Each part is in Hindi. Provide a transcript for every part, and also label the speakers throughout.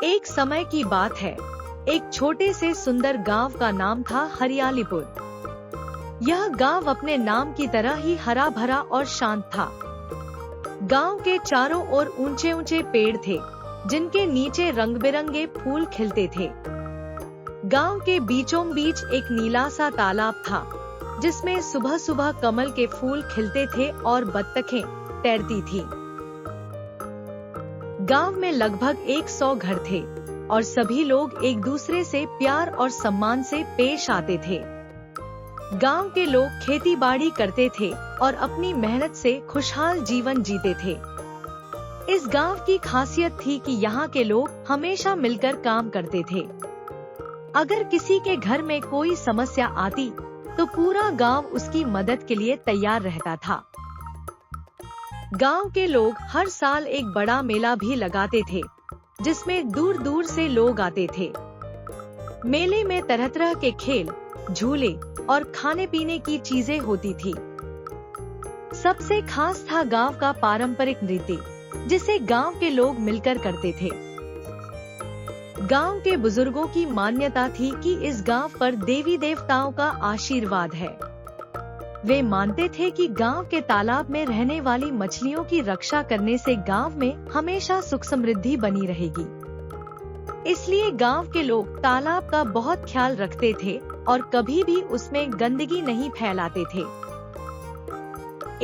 Speaker 1: एक समय की बात है, एक छोटे से सुंदर गांव का नाम था हरियालीपुर। यह गांव अपने नाम की तरह ही हरा भरा और शांत था। गांव के चारों ओर ऊंचे ऊंचे पेड़ थे, जिनके नीचे रंग बिरंगे फूल खिलते थे। गांव के बीचों बीच एक नीला सा तालाब था, जिसमें सुबह सुबह कमल के फूल खिलते थे और बत्तखें तैरती थी। गांव में लगभग 100 घर थे और सभी लोग एक दूसरे से प्यार और सम्मान से पेश आते थे। गांव के लोग खेती बाड़ी करते थे और अपनी मेहनत से खुशहाल जीवन जीते थे। इस गांव की खासियत थी कि यहाँ के लोग हमेशा मिलकर काम करते थे। अगर किसी के घर में कोई समस्या आती, तो पूरा गांव उसकी मदद के लिए तैयार रहता था। गांव के लोग हर साल एक बड़ा मेला भी लगाते थे, जिसमें दूर दूर से लोग आते थे। मेले में तरह तरह के खेल, झूले और खाने पीने की चीजें होती थी। सबसे खास था गांव का पारंपरिक नृत्य, जिसे गांव के लोग मिलकर करते थे। गांव के बुजुर्गों की मान्यता थी कि इस गांव पर देवी देवताओं का आशीर्वाद है। वे मानते थे कि गांव के तालाब में रहने वाली मछलियों की रक्षा करने से गांव में हमेशा सुख समृद्धि बनी रहेगी। इसलिए गांव के लोग तालाब का बहुत ख्याल रखते थे और कभी भी उसमें गंदगी नहीं फैलाते थे।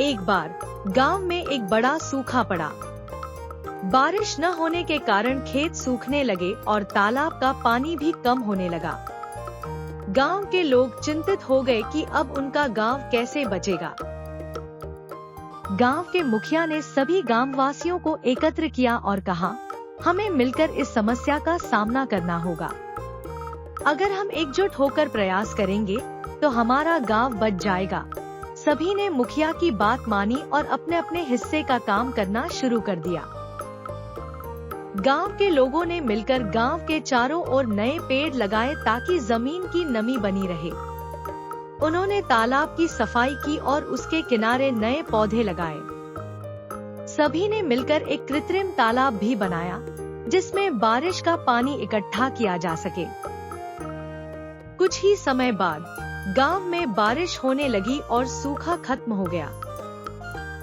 Speaker 1: एक बार गांव में एक बड़ा सूखा पड़ा। बारिश न होने के कारण खेत सूखने लगे और तालाब का पानी भी कम होने लगा। गांव के लोग चिंतित हो गए कि अब उनका गांव कैसे बचेगा। गांव के मुखिया ने सभी गांववासियों को एकत्र किया और कहा, हमें मिलकर इस समस्या का सामना करना होगा। अगर हम एकजुट होकर प्रयास करेंगे, तो हमारा गांव बच जाएगा। सभी ने मुखिया की बात मानी और अपने अपने हिस्से का काम करना शुरू कर दिया। गांव के लोगों ने मिलकर गांव के चारों ओर नए पेड़ लगाए ताकि जमीन की नमी बनी रहे। उन्होंने तालाब की सफाई की और उसके किनारे नए पौधे लगाए। सभी ने मिलकर एक कृत्रिम तालाब भी बनाया, जिसमें बारिश का पानी इकट्ठा किया जा सके। कुछ ही समय बाद गांव में बारिश होने लगी और सूखा खत्म हो गया।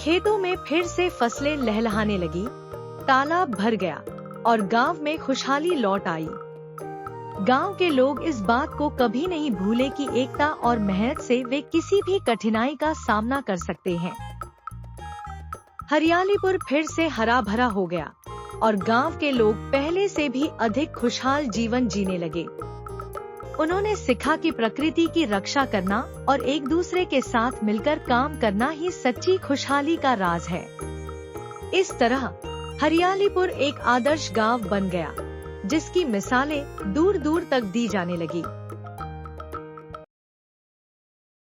Speaker 1: खेतों में फिर से फसलें लहलहाने लगी, तालाब भर गया और गांव में खुशहाली लौट आई। गांव के लोग इस बात को कभी नहीं भूले कि एकता और मेहनत से वे किसी भी कठिनाई का सामना कर सकते हैं। हरियालीपुर फिर से हरा भरा हो गया और गांव के लोग पहले से भी अधिक खुशहाल जीवन जीने लगे। उन्होंने सीखा कि प्रकृति की रक्षा करना और एक दूसरे के साथ मिलकर काम करना ही सच्ची खुशहाली का राज है। इस तरह हरियालीपुर एक आदर्श गांव बन गया, जिसकी मिसालें दूर दूर तक दी जाने लगी।